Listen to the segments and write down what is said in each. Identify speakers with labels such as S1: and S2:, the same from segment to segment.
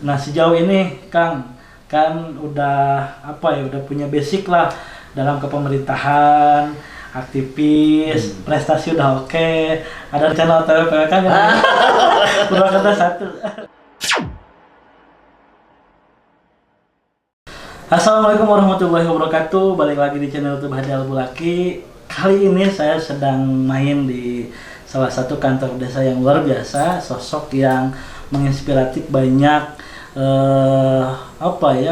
S1: Nah sejauh ini Kang kan udah udah punya basic lah dalam kepemerintahan, aktivis, prestasi udah oke. Ada channel TWPWK nggak? Udah kata satu. Assalamualaikum warahmatullahi wabarakatuh. Balik lagi di channel YouTube Hadi Al-Bulaki. Kali ini saya sedang main di salah satu kantor desa yang luar biasa, sosok yang menginspiratif banyak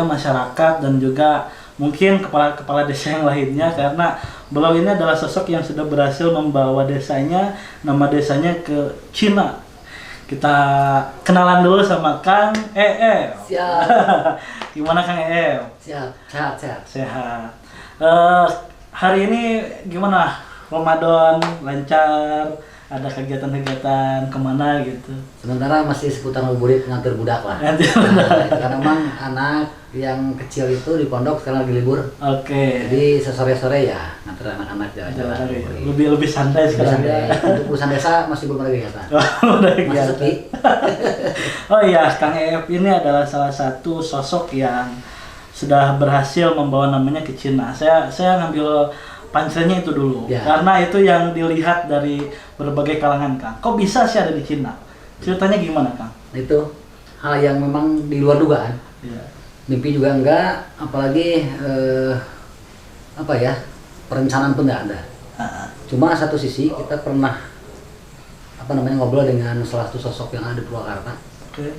S1: masyarakat dan juga mungkin kepala desa yang lainnya, karena beliau ini adalah sosok yang sudah berhasil membawa nama desanya ke Cina. Kita kenalan dulu sama Kang EF.
S2: Siap.
S1: Gimana Kang EF?
S2: Siap, sehat.
S1: Sehat. Hari ini gimana? Ramadan lancar? Ada kegiatan-kegiatan kemana gitu?
S2: Sementara masih seputar ngabuburit nganter budak lah. Karena memang anak yang kecil itu di pondok sekarang lagi libur.
S1: Oke.
S2: Jadi sore-sore ya nganter anak-anak jalan-jalan.
S1: Lebih santai sekarang.
S2: Untuk urusan desa masih belum ada kegiatan. Masih sepi.
S1: Oh iya, Kang EF ini adalah salah satu sosok yang sudah berhasil membawa namanya ke Cina. Saya ngambil panselnya itu dulu, ya. Karena itu yang dilihat dari berbagai kalangan, Kang. Kok bisa sih ada di Cina? Ceritanya gimana, Kang?
S2: Itu hal yang memang di luar dugaan.
S1: Ya.
S2: Mimpi juga enggak, apalagi perencanaan pun enggak ada. Cuma satu sisi kita pernah ngobrol dengan salah satu sosok yang ada di Purwakarta.
S1: Oke.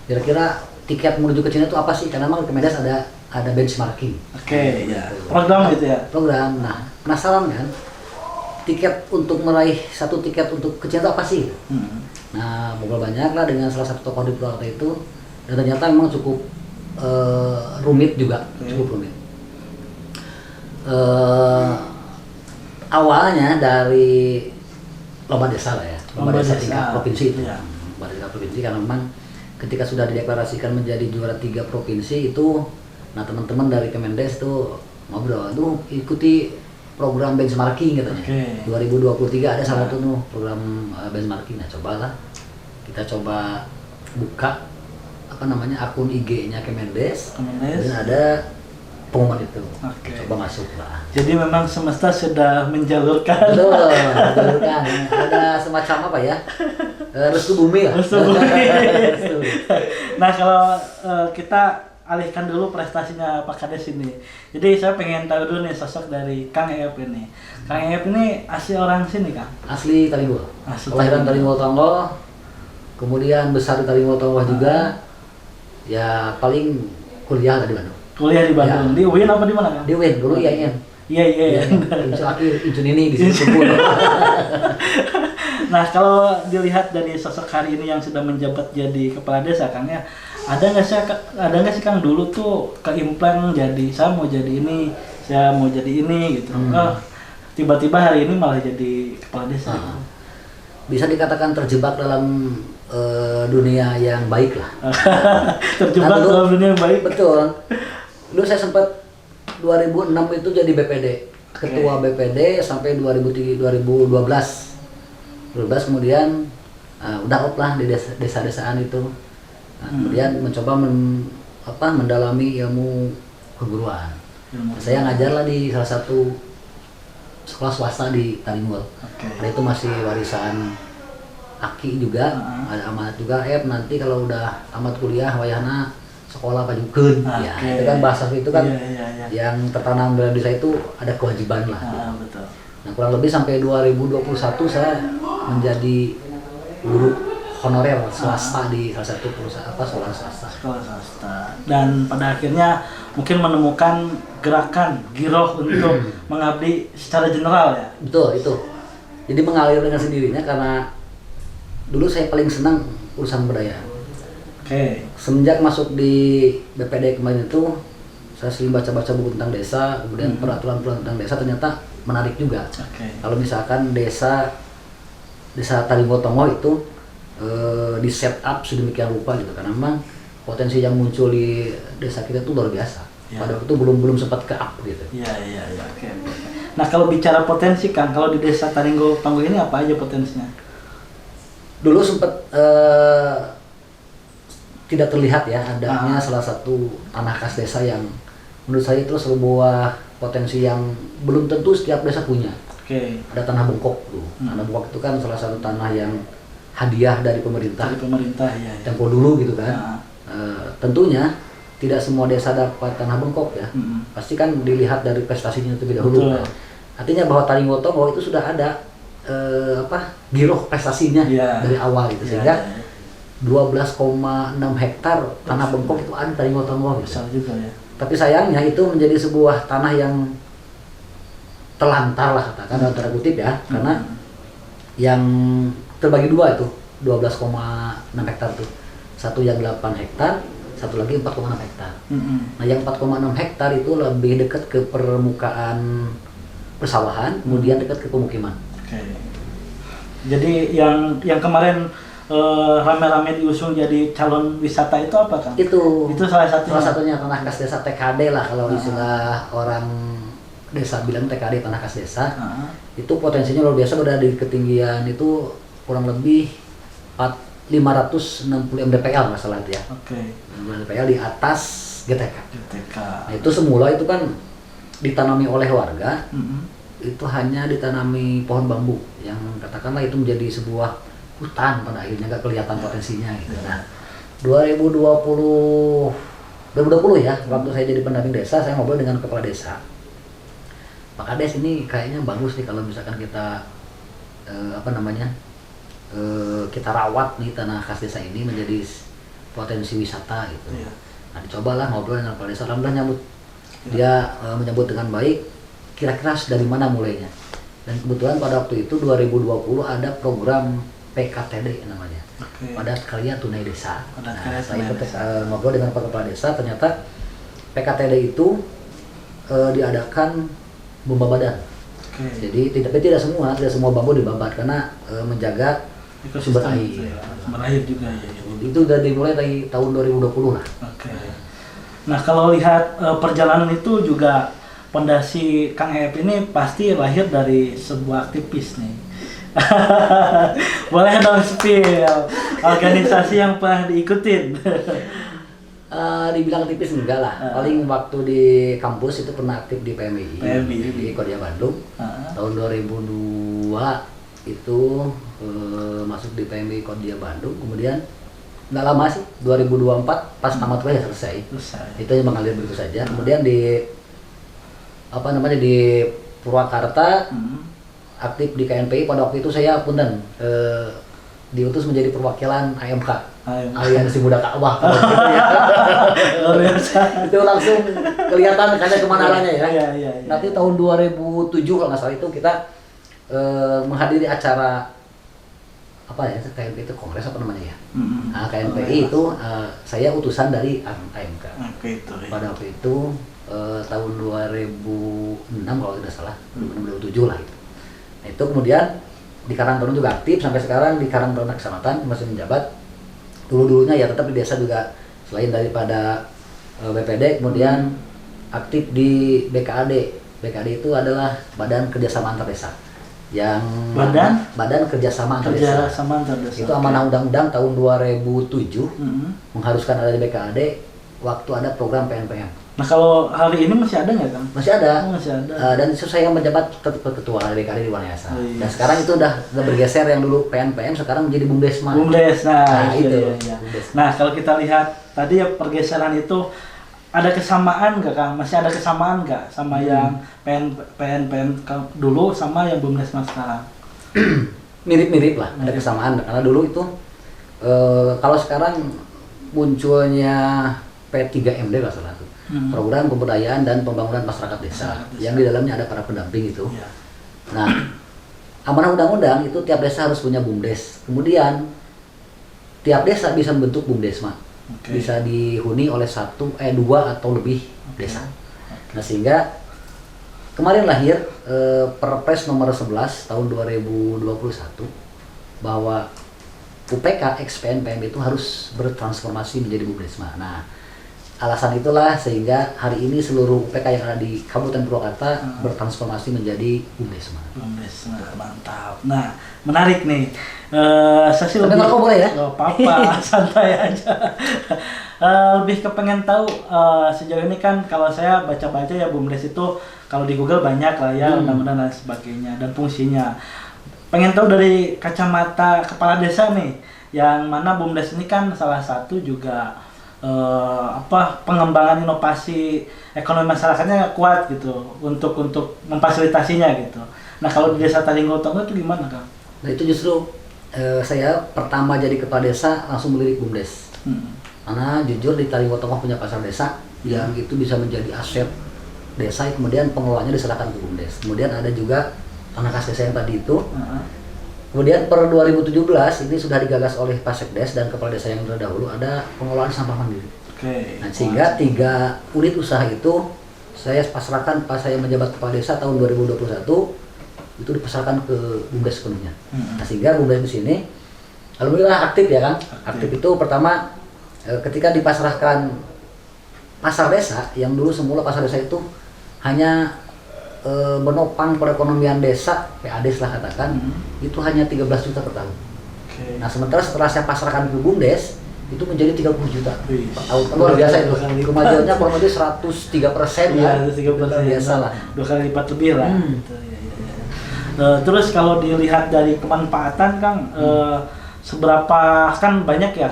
S2: Kira-kira tiket menuju ke Cina itu apa sih? Karena memang di Kemendes ada benchmarking.
S1: Oke, ya. Program gitu ya.
S2: Program. Nah, penasaran kan? Tiket untuk meraih satu tiket untuk ke Cina itu apa sih? Nah, ngobrol banyak lah dengan salah satu tokoh di Purwakarta itu, dan ternyata memang cukup rumit juga, cukup rumit. Awalnya dari lomba desa lah ya, lomba desa tingkat provinsi itu.
S1: Ya.
S2: Lomba desa provinsi, karena memang ketika sudah dideklarasikan menjadi juara 3 provinsi itu, nah teman-teman dari Kemendes tuh ngobrol, tuh ikuti program benchmarking katanya. 2023 ada salah satu program benchmarking. Nah cobalah kita coba buka akun IG-nya Kemendes, dan ada pengumuman itu. Coba masuk lah.
S1: Jadi memang semesta sudah menjalurkan.
S2: Betul, menjalurkan. Ada semacam restu bumi lah.
S1: Restu bumi. Nah kalau kita alihkan dulu prestasinya Pak Kades ini. Jadi saya pengen tahu dulu nih sosok dari Kang EF ini. Kang EF ini asli orang sini, Kang?
S2: Asli Talinggol. Kelahiran Talinggol Tonggol, kemudian besar di Talinggol Tonggol juga. Ya paling kuliah di Bandung.
S1: Kuliah di Bandung. Ya. Di UIN apa di mana, Kang?
S2: Di UIN, dulu IAIN.
S1: Iya.
S2: Injun ini di sini.
S1: Nah, kalau dilihat dari sosok hari ini yang sudah menjabat jadi kepala desa, Kang ya, ada nggak sih Kang dulu tuh keimplan jadi saya mau jadi ini gitu. Tiba-tiba hari ini malah jadi kepala desa.
S2: Bisa dikatakan terjebak dalam dunia yang baik lah.
S1: Terjebak dalam dunia yang baik.
S2: Betul. Dulu saya sempat 2006 itu jadi BPD, ketua BPD sampai 2012. Kemudian udah up lah di desa-desaan itu. Kemudian mencoba mendalami ilmu keguruan. Saya ngajar lah di salah satu sekolah swasta di Talinggol. Nah, itu masih warisan Aki juga, ada amanat juga. Nanti kalau udah tamat kuliah wayahna sekolah pajukeun. Itu kan bahasa itu kan yang tertanam dalam desa itu ada kewajiban lah.
S1: Betul.
S2: Nah, kurang lebih sampai 2021 saya menjadi guru honorer swasta di salah satu perusahaan sekolah swasta. Dan pada akhirnya mungkin menemukan gerakan giroh untuk mengabdi secara general ya. Betul, itu. Jadi mengalir dengan sendirinya karena dulu saya paling senang urusan budaya. Semenjak masuk di BPD kemarin itu, saya sering baca-baca buku tentang desa, kemudian peraturan-peraturan tentang desa ternyata menarik juga. Kalau misalkan desa Talinggol Tonggol itu di set up sedemikian rupa gitu, karena memang potensi yang muncul di desa kita itu luar biasa. Pada waktu itu belum sempat ke up gitu.
S1: Iya. Nah kalau bicara potensi Kang, kalau di desa Talinggol Tonggol ini apa aja potensinya?
S2: Dulu sempat tidak terlihat ya adanya salah satu tanah kas desa yang menurut saya itu sebuah potensi yang belum tentu setiap desa punya. Ada tanah bengkok tuh. Tanah bengkok itu kan salah satu tanah yang hadiah dari pemerintah.
S1: Dari pemerintah ya.
S2: Tempo dulu gitu kan. Tentunya tidak semua desa dapat tanah bengkok ya. Pasti kan dilihat dari prestasinya terlebih dahulu. Kan? Artinya bahwa Talingoto bahwa itu sudah ada giroh prestasinya dari awal itu sehingga 12,6 hektar tanah bengkok itu ada dari Talingoto gitu.
S1: Juga ya.
S2: Tapi sayangnya itu menjadi sebuah tanah yang telantar lah katakan dalam tanda kutip ya, karena yang terbagi dua itu 12,6 hektar tuh. Satu yang 8 hektar, satu lagi 4,6 hektar. Nah, yang 4,6 hektar itu lebih dekat ke permukaan persawahan, kemudian dekat ke pemukiman.
S1: Jadi yang kemarin rame-rame diusung jadi calon wisata itu apa kan?
S2: Itu
S1: salah satunya
S2: tanah kas desa TKD lah kalau istilah orang desa bilang TKD tanah kas desa. Itu potensinya luar biasa, berada di ketinggian itu kurang lebih 560 mdpl nggak salah itu ya. mdpl di atas GTK. Nah, itu semula itu kan ditanami oleh warga. Itu hanya ditanami pohon bambu yang katakanlah itu menjadi sebuah hutan pada akhirnya, nggak kelihatan potensinya gitu. Nah, 2020 ya, waktu saya jadi pendamping desa, saya ngobrol dengan kepala desa. Pak Kades, ini kayaknya bagus nih kalau misalkan kita kita rawat nih tanah khas desa ini menjadi potensi wisata gitu. Nah, dicobalah ngobrol dengan kepala desa, alhamdulillah nyambut. Dia menyambut dengan baik. Kira-kira dari mana mulainya? Dan kebetulan pada waktu itu 2020 ada program PKTD namanya, Padat Karya Tunai Desa. Saya ngobrol dengan Pak Kepala Desa, ternyata PKTD itu diadakan bomba badan. Jadi tidak semua bambu dibabat karena menjaga sumber air.
S1: Sumber air juga ya.
S2: Itu udah dimulai dari tahun 2020 lah.
S1: Nah, kalau lihat perjalanan itu juga pondasi Kang Eep ini pasti lahir dari sebuah aktivis nih. Boleh dong spill organisasi yang pernah diikutin.
S2: Dibilang aktivis enggak lah, paling waktu di kampus itu pernah aktif di PMI. Di Kodia Bandung. Tahun 2002 itu masuk di PMI Kodia Bandung, kemudian nggak lama sih, 2024 pas tamat kuliah selesai. Itu yang mengalir begitu saja. Kemudian di Purwakarta aktif di KNPI. Pada waktu itu saya punten diutus menjadi perwakilan AMK, Aliansi Muda Ka'bah. Itu langsung kelihatan kayaknya kemana arahnya ya. Nanti tahun 2007 kalau nggak salah itu kita menghadiri acara KNPI itu kongres apa namanya ya. Nah, KNPI itu saya utusan dari AMK. Pada waktu itu tahun 2006 kalau tidak salah, 2007 lah itu. Nah, itu kemudian di Karang Taruna juga aktif sampai sekarang di Karang Taruna Kecamatan masih menjabat. Dulunya ya tetap di desa juga, selain daripada BPD, kemudian aktif di BKAD. BKAD itu adalah Badan Kerjasama Antar Desa. Yang Badan Kerjasama Antar Desa. Itu amanah undang-undang tahun 2007 mengharuskan ada di BKAD waktu ada program PNPM.
S1: Nah, kalau hari ini masih ada nggak, Kang?
S2: Masih ada.
S1: Masih ada.
S2: Dan itu saya menjabat ketua BKD di Wanayasa. Dan sekarang itu udah bergeser, yang dulu PNPM sekarang menjadi Bumdesma.
S1: Nah itu. Nah, kalau kita lihat tadi ya pergeseran itu ada kesamaan nggak, Kang? Masih ada kesamaan nggak sama yang PNPM dulu sama yang Bumdesma sekarang?
S2: Mirip-mirip lah, ada kesamaan. Karena dulu itu kalau sekarang munculnya P3MD nggak salah tuh. Program Pemberdayaan dan Pembangunan Masyarakat Desa, yang di dalamnya ada para pendamping itu. Nah, amanah undang-undang itu tiap desa harus punya bumdes. Kemudian tiap desa bisa membentuk bumdesma, bisa dihuni oleh 2 atau lebih desa. Nah, sehingga kemarin lahir Perpres nomor 11 tahun 2021 bahwa UPK ex PNPM itu harus bertransformasi menjadi bumdesma. Nah, alasan itulah sehingga hari ini seluruh UPK yang ada di Kabupaten Purwakarta bertransformasi menjadi BUMDes.
S1: BUMDes, mantap. Nah, menarik nih. Saya sih
S2: lebih nggak boleh ya?
S1: Nggak apa-apa, santai aja. Lebih kepengen tahu sejauh ini kan kalau saya baca-baca ya BUMDes itu kalau di Google banyak lah ya undang-undang dan sebagainya dan fungsinya. Pengen tahu dari kacamata kepala desa nih, yang mana BUMDes ini kan salah satu juga pengembangan inovasi ekonomi masyarakatnya kuat gitu untuk memfasilitasinya gitu. Nah kalau di desa Taringgo Tonggo itu gimana Kang?
S2: Nah itu justru saya pertama jadi kepala desa langsung melirik BUMDes. Karena jujur di Taringgo Tonggo punya pasar desa yang itu bisa menjadi aset desa, kemudian pengelolanya diserahkan ke BUMDes. Kemudian ada juga tanah kas desa yang tadi itu. Kemudian per 2017 ini sudah digagas oleh Pak Sekdes dan kepala desa yang terdahulu ada pengelolaan sampah mandiri. Nah, sehingga 3 unit usaha itu saya pasrahkan pas saya menjabat kepala desa tahun 2021 itu dipasarkan ke BUMDes sepenuhnya. Nah, sehingga BUMDes di sini alhamdulillah aktif ya kan. Aktif itu pertama ketika dipasrahkan pasar desa yang dulu semula pasar desa itu hanya menopang perekonomian desa, PADES lah katakan, itu hanya 13 juta per tahun. Nah sementara setelah saya pasrahkan ke BUMDes, itu menjadi 30 juta per tahun. Luar biasa itu, kemajuannya kurang lebih 103%.
S1: Iya, 103%.
S2: Biasa lah.
S1: 2 kali lipat lebih lah. Terus kalau dilihat dari kemanfaatan Kang, seberapa kan banyak ya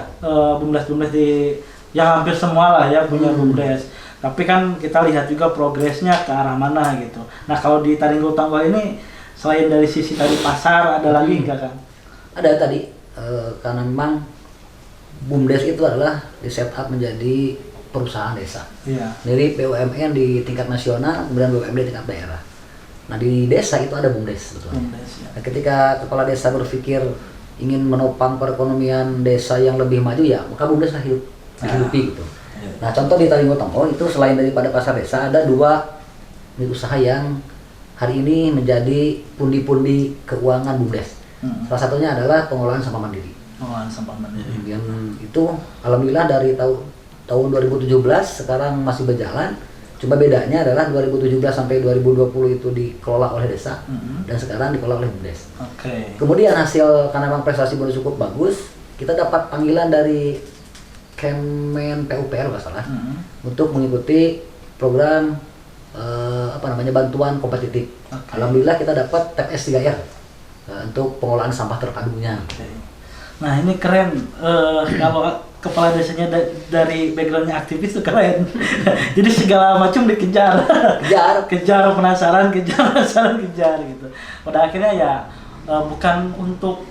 S1: BUMDes di yang hampir semua lah ya punya BUMDes. Tapi kan kita lihat juga progresnya ke arah mana gitu. Nah kalau di Taringgo Tonggo ini selain dari sisi tadi pasar ada lagi enggak Kang?
S2: Ada tadi karena memang BUMDes itu adalah di setup menjadi perusahaan desa. Mirip BUMN di tingkat nasional, kemudian BUMN di tingkat daerah. Nah di desa itu ada BUMDes sebetulnya. Nah, ketika kepala desa berpikir ingin menopang perekonomian desa yang lebih maju ya, maka BUMDes lah hidupi gitu. Nah contoh di Taringgo Tonggo itu selain daripada pasar desa ada 2 unit usaha yang hari ini menjadi pundi-pundi keuangan BUMDes. Salah satunya adalah pengelolaan sampah mandiri.
S1: Pengelolaan sampah mandiri.
S2: Yang itu alhamdulillah dari tahun 2017 sekarang masih berjalan. Cuma bedanya adalah 2017 sampai 2020 itu dikelola oleh desa dan sekarang dikelola oleh BUMDes. Kemudian hasil karena memang prestasi BUMDes cukup bagus, kita dapat panggilan dari Kemen PUPR nggak salah untuk mengikuti program bantuan kompetitif. Alhamdulillah kita dapat TPS 3R untuk pengelolaan sampah terpadunya.
S1: Nah ini keren, kalau kepala desanya dari backgroundnya aktivis itu keren. Jadi segala macam dikejar, kejar penasaran gitu. Pada akhirnya ya bukan untuk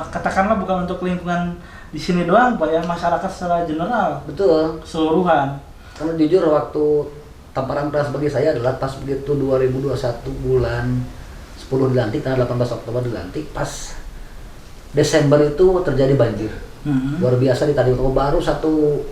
S1: katakanlah bukan untuk lingkungan di sini doang Pak ya, masyarakat secara general.
S2: Betul.
S1: Keseluruhan.
S2: Karena jujur waktu tamparan keras bagi saya adalah pas begitu 2021 bulan 10 dilantik, tanggal 18 Oktober dilantik, pas Desember itu terjadi banjir. Luar biasa di Taringgo Tonggo, baru satu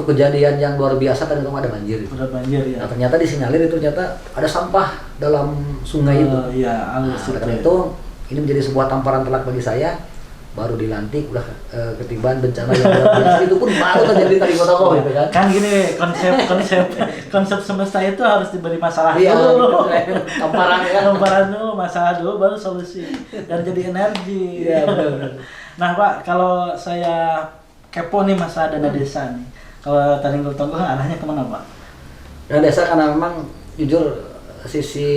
S2: kejadian yang luar biasa Taringgo Tonggo ada banjir.
S1: Ada banjir ya.
S2: Nah, ternyata disinyalir itu ternyata ada sampah dalam sungai itu.
S1: Iya,
S2: karena itu ini menjadi sebuah tamparan telak bagi saya. Baru dilantik udah ketiban bencana yang luar biasa itu pun baru terjadi di Taringgo Tonggo gitu kan.
S1: Kan gini konsep semesta itu harus diberi masalah dulu. Tamparan dulu, masalah dulu baru solusi dan jadi energi.
S2: Iya benar.
S1: Nah Pak, kalau saya kepo nih masalah dana desa nih. Kalau Taringgo Tonggo arahnya kemana Pak?
S2: Dana desa karena memang jujur sisi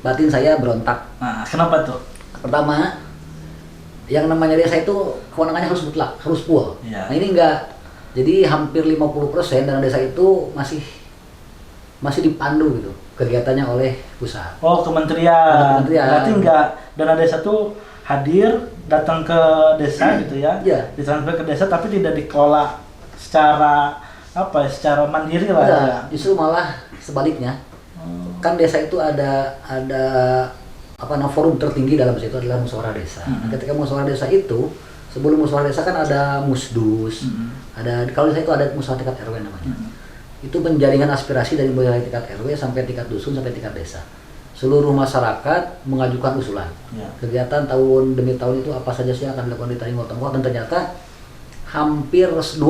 S2: batin saya berontak.
S1: Nah, kenapa tuh?
S2: Pertama, yang namanya desa itu kewenangannya harus mutlak, harus full. Nah ini enggak. Jadi hampir 50% dana desa itu masih dipandu gitu kegiatannya oleh pusat.
S1: Oh, kementerian. Berarti enggak, dana desa tuh hadir datang ke desa gitu ya. Ditransfer ke desa tapi tidak dikelola secara mandiri lah ya.
S2: Justru malah sebaliknya. Kan desa itu ada forum tertinggi dalam situ adalah musyawarah desa. Ketika musyawarah desa itu, sebelum musyawarah desa kan ada musdus, ada kalau desa itu ada musyawarah tingkat RW namanya. Itu penjaringan aspirasi dari mulai tingkat RW sampai tingkat dusun sampai tingkat desa. Seluruh masyarakat mengajukan usulan. Kegiatan tahun demi tahun itu apa saja sih yang akan dilakukan di Taringgo Tonggo, dan ternyata hampir 20%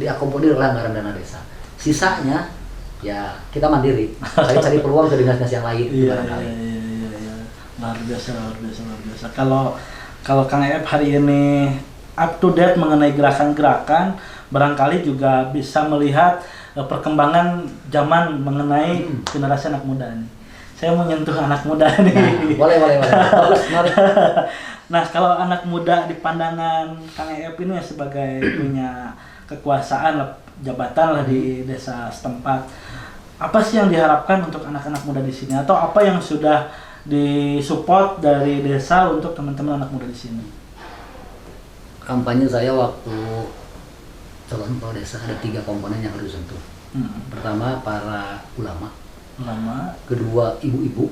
S2: diakomodir oleh anggaran dana desa. Sisanya ya kita mandiri, cari peluang ke dinas-dinas yang lain.
S1: Iya. Luar biasa. Kalau Kang Ep hari ini up to date mengenai gerakan-gerakan, barangkali juga bisa melihat perkembangan zaman mengenai generasi anak muda nih. Saya mau nyentuh anak muda nih.
S2: Nah, boleh. Bagus, mari.
S1: Nah, kalau anak muda di pandangan Kang Ep ini sebagai punya kekuasaan, jabatan lah di desa setempat, apa sih yang diharapkan untuk anak-anak muda di sini? Atau apa yang sudah disupport dari desa untuk teman-teman anak muda di sini?
S2: Kampanye saya waktu calon kepala desa ada 3 komponen yang harus disentuh. Pertama, para ulama. Kedua, ibu-ibu.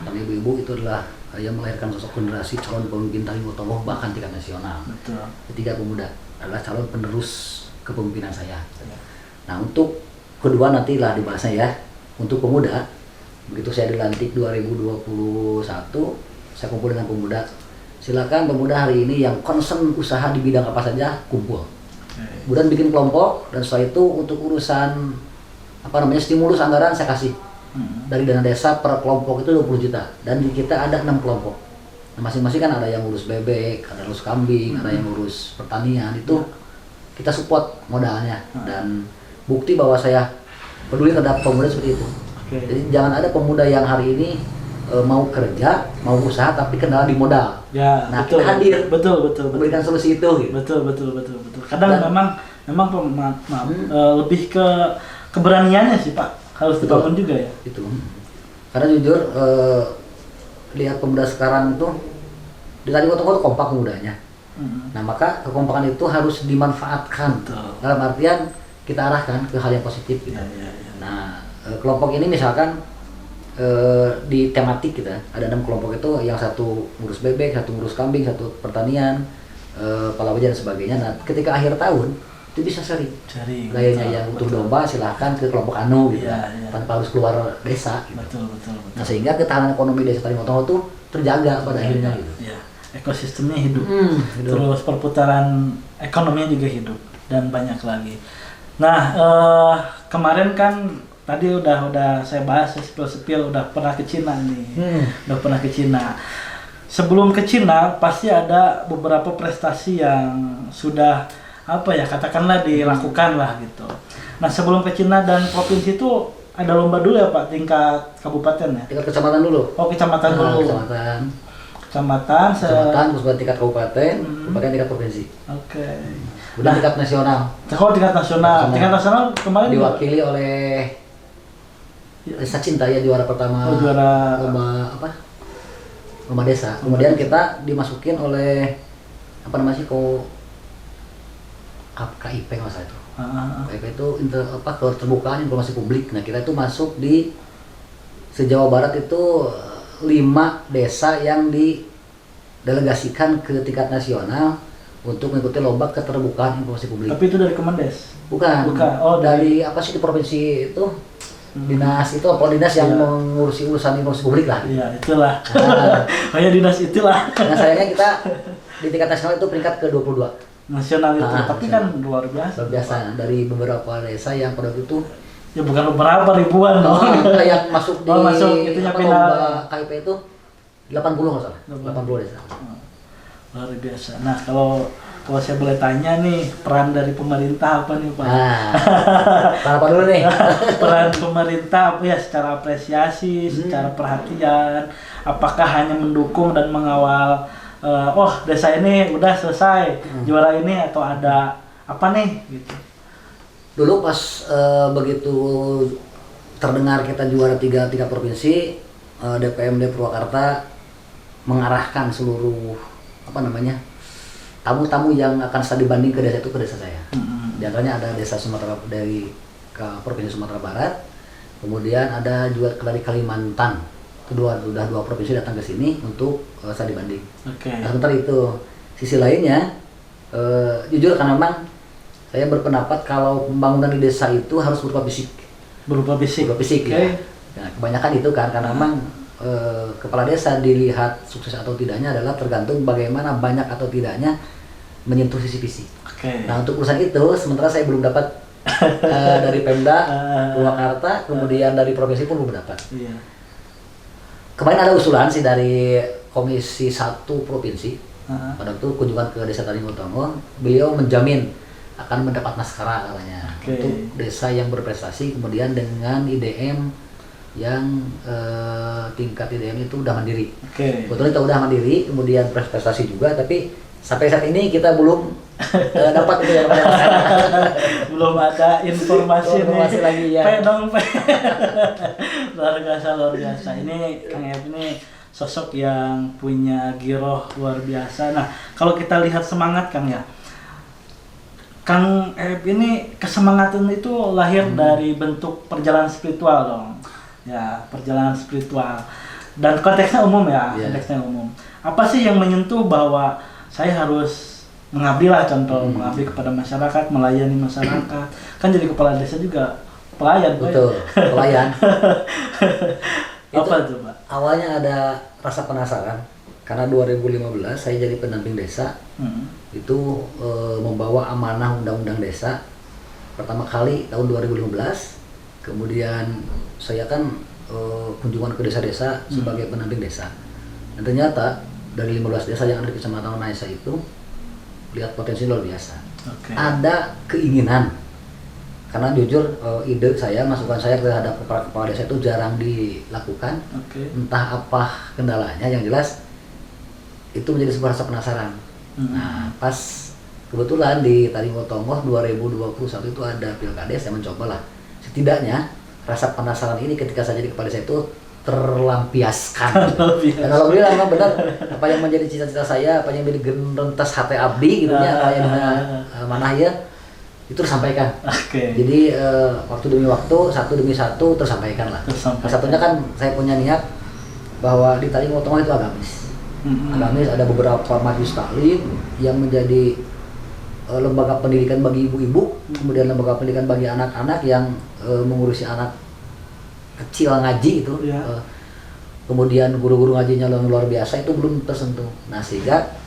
S2: Karena ibu-ibu itu adalah yang melahirkan sosok generasi calon pemimpin Taribotowo bahkan tingkat nasional.
S1: Betul.
S2: Ketiga, pemuda adalah calon penerus kepemimpinan saya. Nah, untuk kedua nantilah dibahasnya ya. Untuk pemuda, begitu saya dilantik 2021, saya kumpul dengan pemuda. Silakan pemuda hari ini yang concern usaha di bidang apa saja kumpul. Kemudian bikin kelompok, dan setelah itu untuk urusan stimulus anggaran saya kasih. Dari dana desa per kelompok itu 20 juta, dan di kita ada 6 kelompok. Nah, masing-masing kan ada yang ngurus bebek, ada yang ngurus kambing, ada yang ngurus pertanian. Itu kita support modalnya, dan bukti bahwa saya peduli terhadap pemuda seperti itu. Jadi jangan ada pemuda yang hari ini mau kerja, mau usaha tapi kendala di modal.
S1: Ya,
S2: nah,
S1: betul,
S2: kita hadir,
S1: betul.
S2: memberikan solusi itu. Gitu.
S1: Betul. Kadang memang lebih ke keberaniannya sih Pak. Harus dibangun juga ya.
S2: Itu. Karena jujur lihat pemuda sekarang itu di Taribotowo kompak mudanya. Nah, maka kekompakan itu harus dimanfaatkan. Dalam artian kita arahkan ke hal yang positif. Gitu.
S1: Ya.
S2: Nah, kelompok ini misalkan di tematik kita ada 6 kelompok itu, yang satu ngurus bebek, satu ngurus kambing, satu pertanian, palawija dan sebagainya. Nah, ketika akhir tahun itu bisa sharing. Gayanya yang untuk domba silahkan ke kelompok anu gitu, tanpa harus keluar desa. Gitu.
S1: Betul.
S2: Nah, sehingga ketahanan ekonomi desa Taribotowo itu terjaga pada akhirnya gitu.
S1: Ya. Ekosistemnya hidup. Terus perputaran ekonominya juga hidup, dan banyak lagi. Nah, kemarin kan tadi udah saya bahas sepil udah pernah ke Cina nih. Udah pernah ke Cina. Sebelum ke Cina pasti ada beberapa prestasi yang sudah katakanlah dilakukan lah gitu. Nah, sebelum ke Cina dan provinsi itu ada lomba dulu ya Pak, tingkat kabupaten ya?
S2: Tingkat kecamatan dulu.
S1: Oh, kecamatan dulu. Kecamatan,
S2: terus tingkat kabupaten, kemudian tingkat provinsi.
S1: Oke.
S2: Kemudian tingkat nasional.
S1: Tingkat nasional. Tingkat nasional kemarin
S2: diwakili oleh Desa Cinta ya, juara pertama.
S1: Juara
S2: lomba desa. Kemudian kita dimasukin oleh KIP masa itu. KIP itu keterbukaan informasi publik. Nah, kita itu masuk di se-Jawa Barat itu 5 desa yang didelegasikan ke tingkat nasional untuk mengikuti lomba keterbukaan informasi publik.
S1: Tapi itu dari Kemendes?
S2: Bukan. Oh, dari di provinsi itu? Dinas itu dinas yang mengurusi urusan informasi publik lah.
S1: Iya, itulah. Kayak dinas itulah.
S2: Nah, sayangnya kita di tingkat nasional itu peringkat ke-22.
S1: Nasional itu, tapi kan luar biasa.
S2: Luar biasa, dari beberapa desa yang pada itu
S1: ya bukan beberapa ribuan
S2: yang masuk di lomba KIP itu 80 nggak salah, 80 desa.
S1: Luar biasa. Nah, kalau saya boleh tanya nih, peran dari pemerintah apa nih Pak?
S2: Apa dulu nih?
S1: Peran pemerintah apa ya, secara apresiasi, secara perhatian, apakah hanya mendukung dan mengawal desa ini udah selesai juara ini, atau ada apa nih gitu?
S2: Dulu pas begitu terdengar kita juara 3 provinsi, DPMD Purwakarta mengarahkan seluruh tamu-tamu yang akan studi banding ke desa itu ke desa saya. Di antaranya ada desa Sumatera dari provinsi Sumatera Barat, kemudian ada juga dari Kalimantan. Udah 2 provinsi datang ke sini untuk studi banding. Nah, sementara itu sisi lainnya, jujur karena memang saya berpendapat kalau pembangunan di desa itu harus berupa fisik. Ya. Nah, kebanyakan itu kan karena memang kepala desa dilihat sukses atau tidaknya adalah tergantung bagaimana banyak atau tidaknya menyentuh sisi fisik.
S1: Oke.
S2: Nah untuk urusan itu sementara saya belum dapat dari Pemda Purwakarta, kemudian dari provinsi pun belum dapat.
S1: Iya.
S2: Kemarin ada usulan sih dari Komisi 1 Provinsi. Pada waktu kunjungan ke Desa Talimotongo, beliau menjamin akan mendapat naskara katanya untuk desa yang berprestasi, kemudian dengan IDM yang tingkat IDM itu udah mandiri. Kebetulan kita udah mandiri, kemudian prestasi juga, tapi sampai saat ini kita belum dapat itu yang
S1: belum ada informasi
S2: lagi ya.
S1: Dong. Luar biasa. Ini Kang Ep ini sosok yang punya giroh luar biasa. Nah, kalau kita lihat semangat Kang ya, Kang Ep ini kesemangatan itu lahir dari bentuk perjalanan spiritual dong. Ya, perjalanan spiritual. Dan konteksnya umum ya, konteksnya umum. Apa sih yang menyentuh bahwa saya harus mengabdi lah, contoh mengabdi kepada masyarakat, melayani masyarakat. Kan jadi kepala desa juga pelayan.
S2: Betul, pelayan.
S1: Apa tuh Pak?
S2: Awalnya ada rasa penasaran karena 2015 saya jadi pendamping desa. Itu membawa amanah undang-undang desa pertama kali tahun 2015. Kemudian saya kan kunjungan ke desa-desa sebagai pendamping desa. Dan ternyata dari 15 desa yang ada di Kecamatan Maesa itu lihat potensi luar biasa. Ada keinginan, karena jujur ide saya, masukan saya terhadap kepala desa itu jarang dilakukan. Entah apa kendalanya, yang jelas itu menjadi sebuah rasa penasaran. Nah pas kebetulan di Talimotongo 2021 itu ada pilkades, saya mencoba lah setidaknya rasa penasaran ini ketika saya jadi kepala desa itu terlampiaskan. Dan alhamdulillah memang benar apa yang menjadi cita-cita saya, apa yang menjadi gentas hati abdi gitu ya, apa yang mana ya itu tersampaikan. Jadi waktu demi waktu, satu demi satu tersampaikan lah. Salah satunya kan saya punya niat bahwa di Talimotongo itu agamis. Agamis ada beberapa majelis taklim yang menjadi lembaga pendidikan bagi ibu-ibu, kemudian lembaga pendidikan bagi anak-anak yang mengurusi anak kecil ngaji itu, kemudian guru-guru ngajinya luar biasa, itu belum tersentuh. Nah sehingga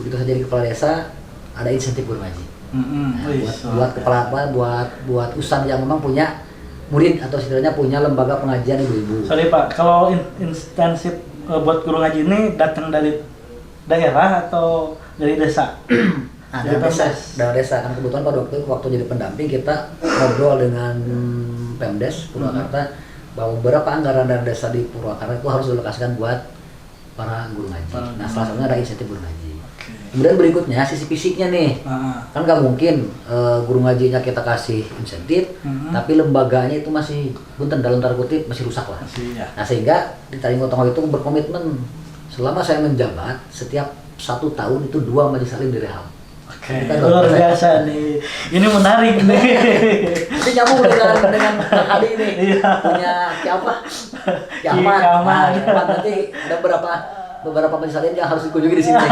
S2: begitu saya jadi kepala desa ada insentif guru ngaji. Buat kepala buat usan yang memang punya murid atau setidaknya punya lembaga pengajian ibu-ibu.
S1: Sorry Pak, kalau intensif buat guru ngaji ini datang dari daerah atau dari desa?
S2: Dari desa kan kebetulan pada waktu jadi pendamping kita ngobrol dengan Pemdes Purwakarta bahwa beberapa anggaran dari desa di Purwakarta itu harus dilokasikan buat para guru ngaji. Nah salah satunya ada insentif guru ngaji. Kemudian berikutnya sisi fisiknya nih, kan nggak mungkin guru ngajinya kita kasih insentif, tapi lembaganya itu masih punten dalam tanda kutip masih rusak lah. Nah sehingga di Talimotongo itu berkomitmen selama saya menjabat setiap 1 tahun itu 2 majelis taklim direhab.
S1: Luar biasa nih, ini menarik nih.
S2: Ini nyambung dengan Kak Adi ini, punya siapa? Kiamat. Nanti ada beberapa majelis taklim yang harus dikunjungi di sini.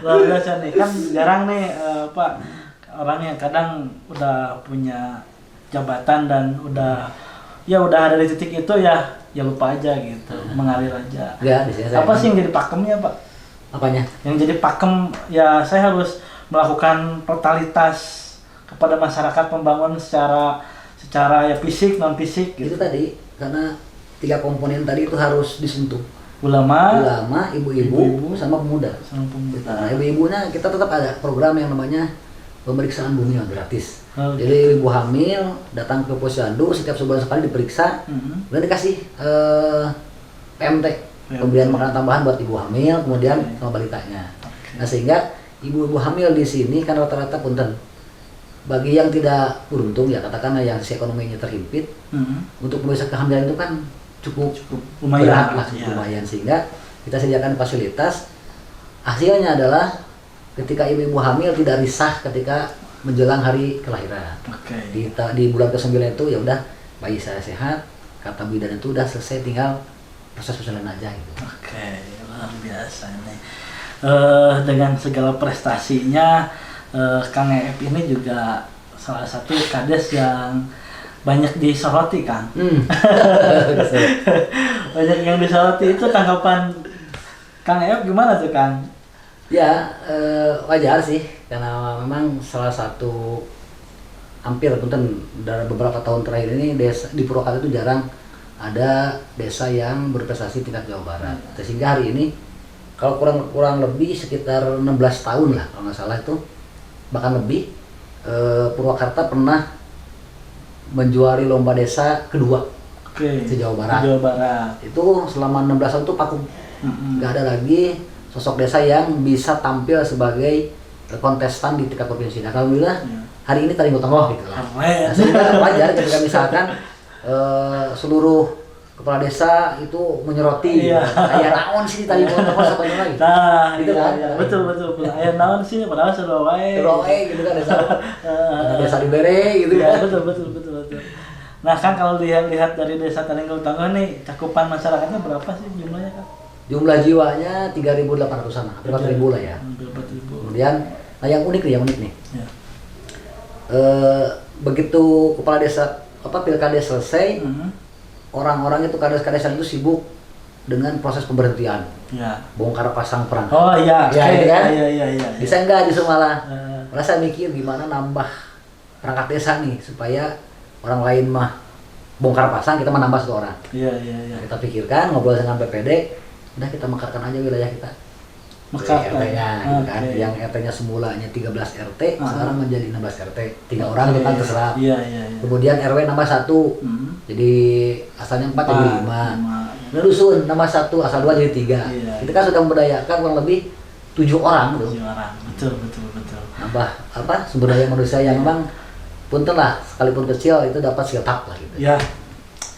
S1: Luar biasa nih, kan jarang nih Pak orang yang kadang udah punya jabatan dan udah ada di titik itu ya lupa aja gitu, mengalir aja. Apa sih yang jadi pakemnya Pak?
S2: Apanya?
S1: Yang jadi pakem ya saya harus melakukan totalitas kepada masyarakat, pembangunan secara ya fisik non fisik gitu.
S2: Itu tadi karena 3 komponen tadi itu harus disentuh.
S1: Ulama,
S2: ibu-ibu sama pemuda. Nah, ibu-ibunya kita tetap ada program yang namanya pemeriksaan bumi yang gratis. Jadi ibu hamil datang ke posyandu setiap sebulan sekali diperiksa, kemudian dikasih PMT. Pemberian makanan tambahan buat ibu hamil, kemudian sama balitanya. Nah sehingga ibu-ibu hamil di sini kan rata-rata punten. Bagi yang tidak beruntung ya katakanlah yang sisi ekonominya terhimpit, untuk memeriksa kehamilan itu kan cukup
S1: lumayan
S2: berat lah, lumayan. Sehingga kita sediakan fasilitas. Hasilnya adalah ketika ibu-ibu hamil tidak risah ketika menjelang hari kelahiran. Di bulan ke-9 itu ya udah bayi saya sehat, kata bidan itu udah selesai, tinggal proses persalinan aja gitu.
S1: Luar biasa nih. Dengan segala prestasinya, Kang Ep ini juga salah satu kades yang banyak disoroti kan. Banyak yang disoroti, itu tanggapan Kang Ep gimana tuh Kang?
S2: Ya, wajar sih, karena memang salah satu hampir punten dari beberapa tahun terakhir ini desa di Purwakarta itu jarang ada desa yang berprestasi tingkat Jawa Barat. Sehingga hari ini kalau kurang lebih sekitar 16 tahun lah kalau nggak salah itu, bahkan lebih, Purwakarta pernah menjuari lomba desa kedua di Jawa Barat.
S1: Jawa Barat.
S2: Itu selama 16 tahun itu vakum. Nggak ada lagi sosok desa yang bisa tampil sebagai kontestan di tingkat provinsi. Nah, alhamdulillah hari ini Taringgo Tengah gitu lah. Nah, sehingga wajar ketika misalkan seluruh kepala desa itu menyoroti, ayah naon sih Taringgo Tengah sampai lagi.
S1: Nah,
S2: gitu kan?
S1: Betul. Ayah naon sih padahal sudah wae.
S2: Gitu kan desa dibere gitu kan.
S1: Betul. Nah, kan kalau lihat dari desa Taringgo Tengah nih, cakupan masyarakatnya berapa sih jumlahnya, Kak?
S2: Jumlah jiwanya 3.800-an, hampir 4.000 lah ya. Kemudian, nah yang unik nih. Ya. Begitu kepala desa pilkada selesai, orang-orang itu kades-kades itu sibuk dengan proses pemberhentian, bongkar pasang perangkat.
S1: Oh iya,
S2: gitu kan?
S1: Iya.
S2: Bisa enggak justru malah, saya mikir gimana nambah perangkat desa nih supaya orang lain mah bongkar pasang, kita menambah 1 orang.
S1: Iya.
S2: Kita pikirkan, ngobrol dengan BPD, udah kita mekarkan aja wilayah kita. RT-nya, gitu kan. Yang RT-nya semulanya 13 RT, sekarang menjadi 16 RT. 3 orang itu kan terserah.
S1: Iya.
S2: Kemudian RW nambah 1. Jadi asalnya 4 jadi 5. Dusun nambah 1, asal 2 jadi 3. Kita kan sudah memberdayakan kurang lebih 7 orang tuh.
S1: 7 orang. Betul.
S2: Nambah sumber daya manusia yang memang punten lah, sekalipun kecil itu dapat siltap lah gitu.
S1: Ya.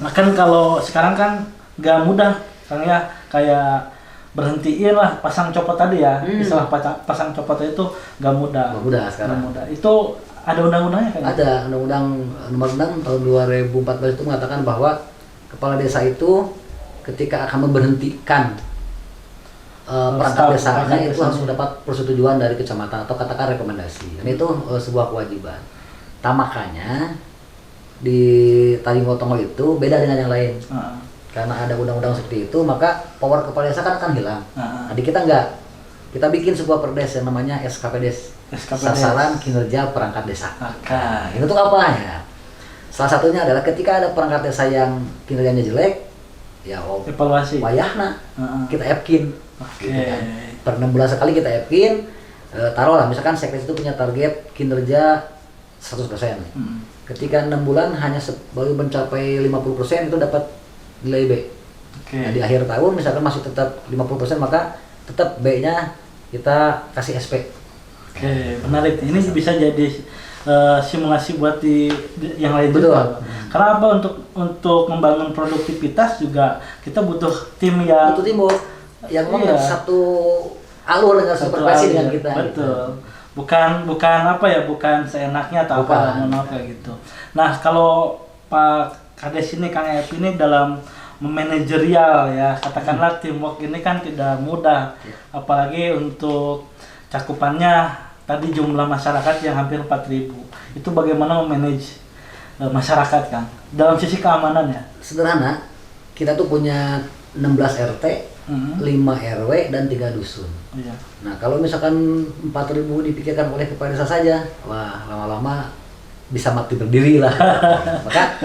S1: Nah kan kalau sekarang kan nggak mudah, karena kayak berhentiin lah pasang copot tadi ya. Istilah pasang copot itu nggak mudah.
S2: Nggak mudah sekarang.
S1: Nggak mudah. Itu ada undang-undangnya kan?
S2: Ada undang-undang nomor 6 tahun 2014 itu mengatakan bahwa kepala desa itu ketika akan memberhentikan perangkat desanya itu harus mendapat persetujuan dari kecamatan atau katakan rekomendasi. Dan itu sebuah kewajiban. Nah, makanya di Taringgo Tengah itu beda dengan yang lain. Karena ada undang-undang seperti itu, maka power kepala desa kan akan hilang. Jadi kita enggak. Kita bikin sebuah perdes yang namanya SKPDes. Sasaran Kinerja Perangkat Desa. Itu tuh apa ya? Salah satunya adalah ketika ada perangkat desa yang kinerjanya jelek, ya
S1: evaluasi.
S2: Wayahna kita epkin. Gitu kan. Per 6 bulan sekali kita epkin. Taruhlah misalkan sekdes itu punya target kinerja 100%. Ketika 6 bulan hanya baru mencapai 50%, itu dapat nilai B. Nah, di akhir tahun misalkan masih tetap 50%, maka tetap B-nya kita kasih SP.
S1: Menarik. Ini bisa jadi simulasi buat di yang lain juga. Karena apa, untuk membangun produktivitas juga kita butuh tim yang memang
S2: satu alur dengan supervisi dengan kita.
S1: Betul. Gitu. Bukan seenaknya atau apa kayak gitu. Nah, kalau Pak Kades ini, Kang Ep ini dalam manajerial ya, katakanlah teamwork ini kan tidak mudah. Apalagi untuk cakupannya tadi jumlah masyarakat yang hampir 4.000. Itu bagaimana memanage masyarakat, Kang? Dalam sisi keamanan ya?
S2: Sederhana, kita tuh punya 16 RT, 5 RW dan 3 dusun. Nah, kalau misalkan 4.000 dipikirkan oleh kepala desa saja, wah lama-lama bisa mati berdiri lah. Maka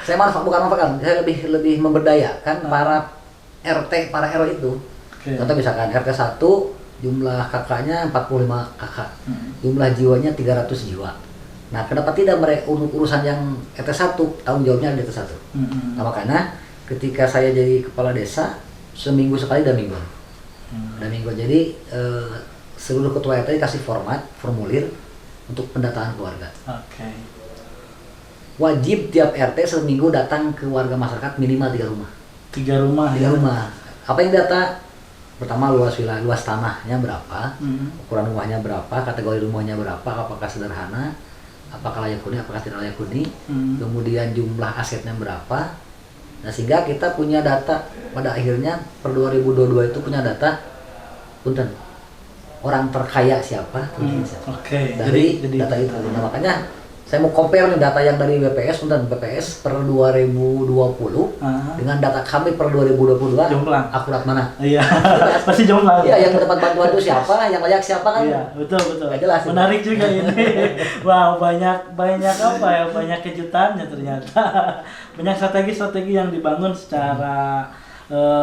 S2: saya bukan manfaatkan, saya lebih memberdayakan para RT, para RW itu. Contoh misalkan RT 1 jumlah kakaknya 45 kakak, jumlah jiwanya 300 jiwa. Nah, kenapa tidak mereka urusan yang RT 1, tanggung jawabnya ada RT 1. Nah, makanya ketika saya jadi kepala desa, seminggu sekali dan minggu. Jadi seluruh ketua RT dikasih formulir untuk pendataan keluarga. Wajib tiap RT seminggu datang ke warga masyarakat minimal 3 rumah.
S1: 3 rumah.
S2: Apa yang data? Pertama, luas tanahnya berapa, ukuran rumahnya berapa, kategori rumahnya berapa, apakah sederhana, apakah layak huni, apakah tidak layak huni, kemudian jumlah asetnya berapa. Nah, sehingga kita punya data pada akhirnya per 2022 itu punya data orang terkaya siapa, dari data itu. Nah, makanya saya mau compare nih data yang dari BPS per 2020 dengan data kami per 2022.
S1: Jomplang.
S2: Akurat mana?
S1: Iya. Pasti jomplang.
S2: Iya, yang mendapat bantuan itu siapa, yang layak siapa kan?
S1: Iya, betul.
S2: Gak jelas.
S1: Menarik juga ini. Wow, banyak apa ya? Banyak kejutannya ternyata. Banyak strategi-strategi yang dibangun secara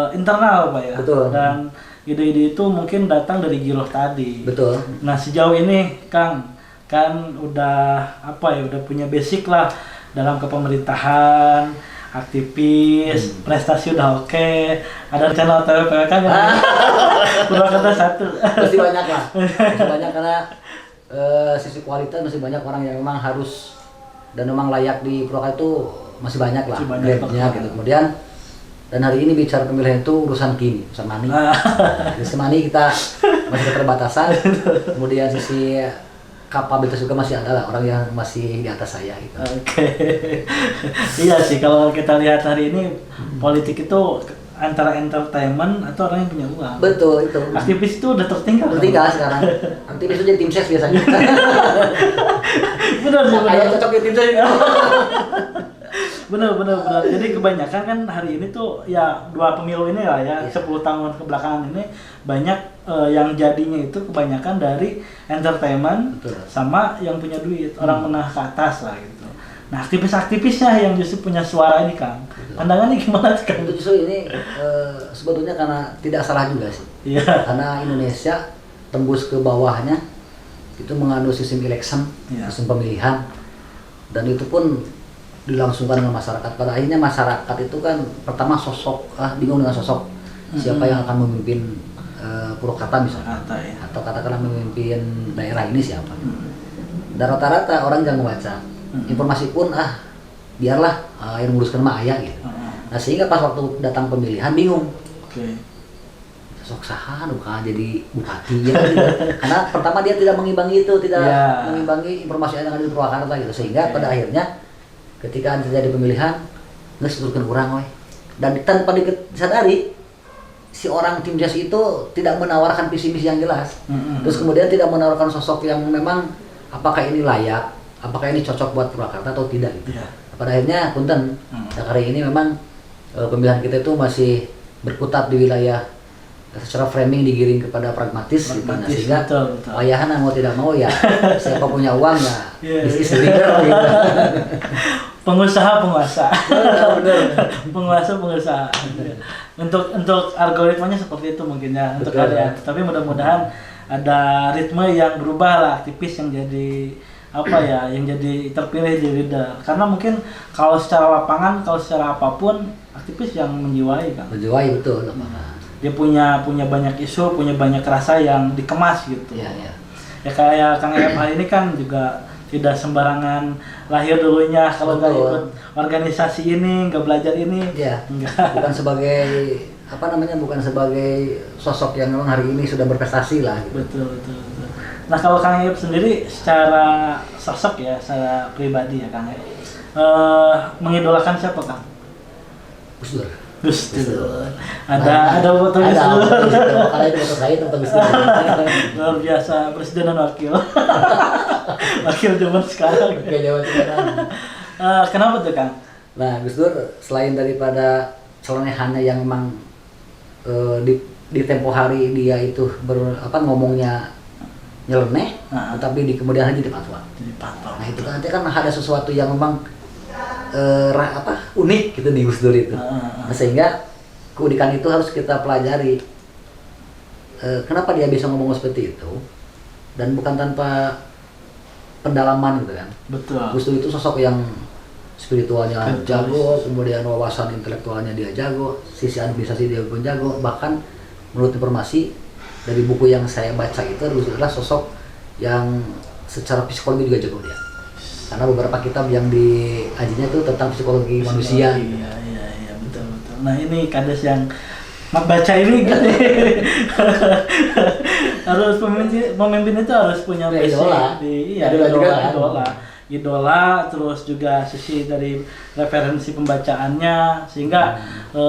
S1: internal, Pak ya.
S2: Betul.
S1: Dan ide-ide itu mungkin datang dari Giroh tadi.
S2: Betul.
S1: Nah, sejauh ini Kang kan udah udah punya basic lah dalam kepemerintahan, aktivis, prestasi udah oke, ada channel TWPWK kan? Udah kata satu.
S2: Masih banyak lah, masih banyak karena sisi kualitas masih banyak orang yang memang harus dan memang layak di Purwakarta itu masih banyak lah grade-nya gitu. Kemudian dan hari ini bicara pemilihan itu urusan kini, urusan money. Dari sisi money kita masih keterbatasan, kemudian sisi kapabilitas juga masih ada lah orang yang masih di atas saya gitu.
S1: Oke. Iya sih, kalau kita lihat hari ini politik itu antara entertainment atau orang yang punya uang.
S2: Betul itu.
S1: Aktivis itu udah tertinggal.
S2: Tertinggal sekarang. Aktivis itu jadi tim ses biasanya.
S1: Benar sih.
S2: Kayak cocok di tim ses.
S1: Benar. Jadi kebanyakan kan hari ini tuh ya 2 pemilu ini lah ya, 10 tahun kebelakangan ini banyak yang jadinya itu kebanyakan dari entertainment. Betul. Sama yang punya duit, orang menengah ke atas lah gitu. Nah, aktivis-aktivisnya yang justru punya suara ini Kang. Pandangannya gimana Kang?
S2: Itu justru ini sebetulnya karena tidak salah juga sih.
S1: Iya.
S2: Karena Indonesia tembus ke bawahnya itu mengandung sistem election, sistem pemilihan, dan itu pun dilangsungkan dengan masyarakat. Pada akhirnya masyarakat itu kan pertama sosok, bingung dengan sosok siapa yang akan memimpin Purwakarta misalnya, atau katakanlah memimpin daerah ini siapa. Dan rata-rata orang jangan membaca informasi pun biarlah yang menguruskan mah ayah gitu. Nah sehingga pas waktu datang pemilihan bingung. Sosok saha bukan jadi bupati ya gitu. Karena pertama dia tidak mengimbangi itu, tidak mengimbangi informasi yang ada di Purwakarta gitu. Sehingga pada akhirnya ketika terjadi pemilihan nggak seturkan kurang weh. Dan tanpa disadari si orang tim jas itu tidak menawarkan visi misi yang jelas. Terus kemudian tidak menawarkan sosok yang memang apakah ini layak, apakah ini cocok buat Purwakarta atau tidak gitu. Pada akhirnya punten hari ini memang pemilihan kita itu masih berkutat di wilayah secara framing digiring kepada pragmatis gitu. Nah, sehingga ayahan mau tidak mau ya siapa punya uang ya bisnis leader gitu.
S1: Pengusaha untuk algoritmanya seperti itu mungkin ya untuk kalian. Tapi mudah-mudahan ada ritme yang berubah lah, aktivis yang jadi yang jadi terpilih jadi leader. Karena mungkin kalau secara lapangan, kalau secara apapun aktivis yang menjiwai kan.
S2: Menjiwai betul.
S1: Dia punya banyak isu, punya banyak rasa yang dikemas gitu. Ya kayak Kang Ep hari ini kan juga tidak sembarangan lahir dulunya kalau nggak ikut organisasi ini, nggak belajar ini. Bukan sebagai
S2: bukan sebagai sosok yang memang hari ini sudah berprestasi lah gitu.
S1: Betul. Nah kalau Kang Ep sendiri secara sosok ya, secara pribadi ya Kang Ep, mengidolakan siapa Kang? Gus Dur. Ada foto Gus Dur.
S2: Kalau itu foto saya tentang Gus Dur.
S1: Luar biasa, presiden dan wakil. Wakil zaman sekarang. Kenapa tuh Kang?
S2: Nah Gus Dur selain daripada celonehannya yang memang di tempo hari dia itu ngomongnya nyeleneh, tetapi di kemudian hari jadi fatwa. Nah itu nanti kan ada sesuatu yang memang unik gitu di Gus Dur itu. Nah, sehingga keunikan itu harus kita pelajari. Kenapa dia bisa ngomong seperti itu dan bukan tanpa pendalaman gitu kan.
S1: Betul.
S2: Gus Dur itu sosok yang spiritualnya jago, kemudian wawasan intelektualnya dia jago, sisi administrasi dia pun jago. Bahkan menurut informasi dari buku yang saya baca itu adalah sosok yang secara psikologi juga jago dia. Karena beberapa kitab yang diajinya itu tentang psikologi manusia.
S1: Iya, betul. Nah ini kades yang baca ini gitu. Harus pemimpin itu harus punya visi. Idola, terus juga sisi dari referensi pembacaannya sehingga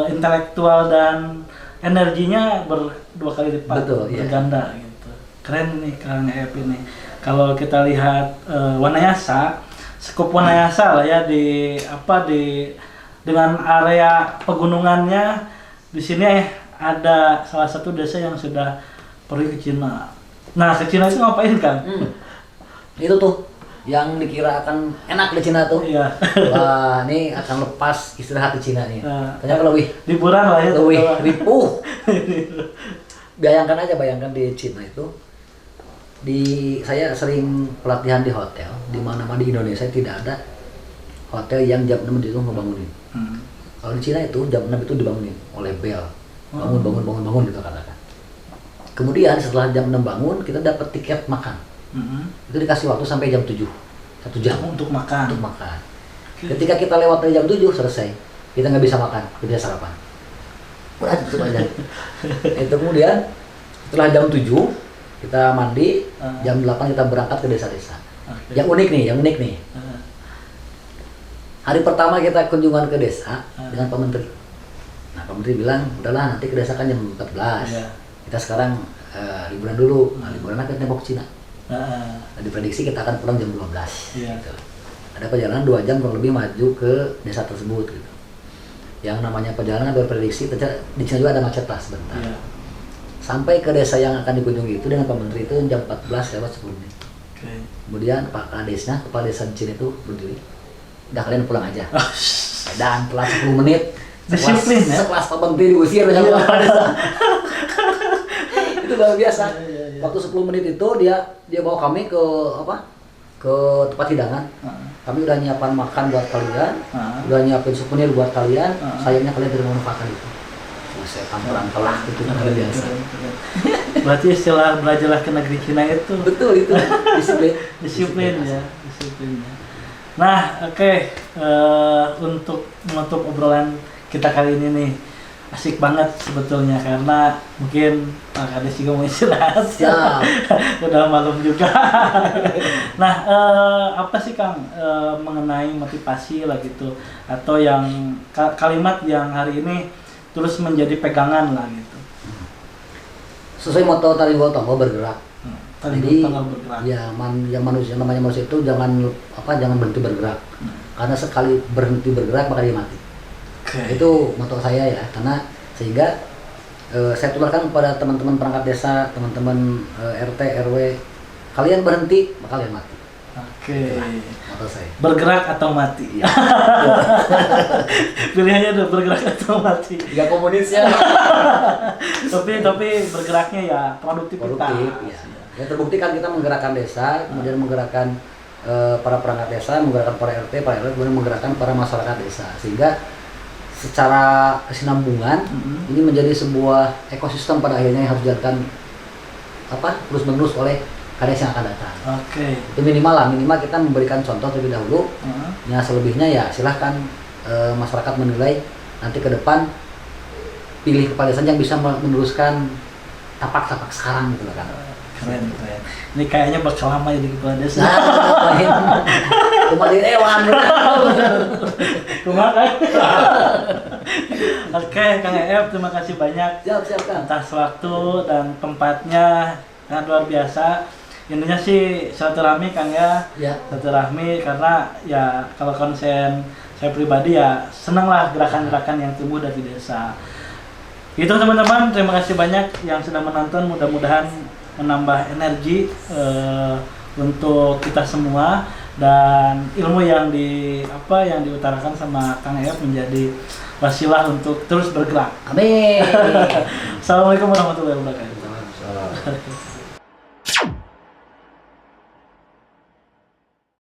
S1: intelektual dan energinya berdua kali lipat, berganda gitu. Keren nih Kang Ep ini. Kalau kita lihat Wanayasa Cukup Wanayasa lah ya di dengan area pegunungannya di sini ada salah satu desa yang sudah pergi ke Cina. Nah, ke Cina itu ngapain kan?
S2: Itu tuh yang dikira akan enak di Cina tuh.
S1: Iya.
S2: Wah, ini akan lepas istirahat di Cina nih. Ternyata lebih
S1: liburan lah ya.
S2: Lebih ripuh. Bayangkan di Cina itu. Saya sering pelatihan di hotel, di mana-mana di Indonesia tidak ada hotel yang jam 6 itu ngebangunin. Kalau di Cina itu jam 6 itu dibangunin oleh bel. Bangun gitu katakan. Kemudian setelah jam 6 bangun, kita dapat tiket makan. Itu dikasih waktu sampai jam 7. 1 jam
S1: untuk makan.
S2: Ketika kita lewat dari jam 7 selesai. Kita nggak bisa makan, kita bisa sarapan. Udah itu aja. Itu kemudian setelah jam 7 kita mandi, jam 8 kita berangkat ke desa-desa. Yang unik nih. Hari pertama kita kunjungan ke desa dengan Pak Menteri. Nah, Pak Menteri bilang, udahlah nanti ke desa kan jam 14. Kita sekarang liburan dulu. Nah, liburan kita tembok Cina. Nah, diprediksi kita akan pulang jam 12. Gitu. Ada perjalanan 2 jam kurang lebih maju ke desa tersebut. Gitu. Yang namanya perjalanan berprediksi, di Cina juga ada macet lah sebentar. Sampai ke desa yang akan dikunjungi itu dengan Pak Menteri itu jam 14 lewat 10 menit. Kemudian Pak Kadesnya, kepala desa di Cina itu berdiri, udah kalian pulang aja. Dan telah 10 menit,
S1: disiplin ya?
S2: Sekelas Pak Menteri diusir dengan kepala desa. Itu luar biasa. Waktu 10 menit itu dia bawa kami ke tempat hidangan. Kami udah nyiapin makan buat kalian, udah nyiapin souvenir buat kalian. Sayangnya kalian tidak memanfaatkan itu. Saya tampilan telah itu luar biasa.
S1: Berarti istilah belajarlah ke negeri Cina itu.
S2: Betul itu.
S1: Disiplin ya. Nah, oke. Untuk menutup obrolan kita kali ini nih, asik banget sebetulnya karena mungkin Pak Kades juga mau istirahat. Udah malam juga. Nah, apa sih Kang mengenai motivasi lah gitu, atau yang kalimat yang hari ini terus menjadi pegangan lah gitu.
S2: Sesuai moto Taring Gotong, bergerak. Jadi
S1: bergerak.
S2: Ya, yang namanya manusia itu jangan berhenti bergerak. Karena sekali berhenti bergerak maka dia mati. Itu moto saya ya, karena sehingga saya tularkan kepada teman-teman perangkat desa, teman-teman RT, RW, kalian berhenti maka kalian mati. Itulah moto saya.
S1: Bergerak atau mati. Ya. Pilihannya udah bergerak atau mati.
S2: Tiga komunisnya.
S1: tapi bergeraknya ya produktif ya.
S2: Ya terbukti kan kita menggerakkan desa, kemudian menggerakkan para perangkat desa, menggerakkan para RT, para RW, kemudian menggerakkan para masyarakat desa, sehingga secara kesinambungan ini menjadi sebuah ekosistem pada akhirnya yang harus dijalankan terus menerus oleh kades yang akan datang. Itu minimal kita memberikan contoh terlebih dahulu. Ya selebihnya ya silahkan masyarakat menilai nanti ke depan, pilih kepala desa yang bisa meneruskan tapak-tapak sekarang gitu kan.
S1: Keren. Ini kayaknya bakal lama jadi kepala desa.
S2: Cuma di Ewan.
S1: Oke, Kang EF, terima kasih banyak.
S2: Siap Kang.
S1: Atas waktu dan tempatnya sangat luar biasa. Intinya sih silaturahmi Kang ya. Silaturahmi karena ya kalau konsen saya pribadi ya senang lah gerakan-gerakan yang tumbuh dari desa. Itu teman-teman, terima kasih banyak yang sudah menonton, mudah-mudahan menambah energi untuk kita semua, dan ilmu yang diutarakan sama Kang EF menjadi wasilah untuk terus bergerak.
S2: Amin.
S1: Assalamualaikum warahmatullahi wabarakatuh.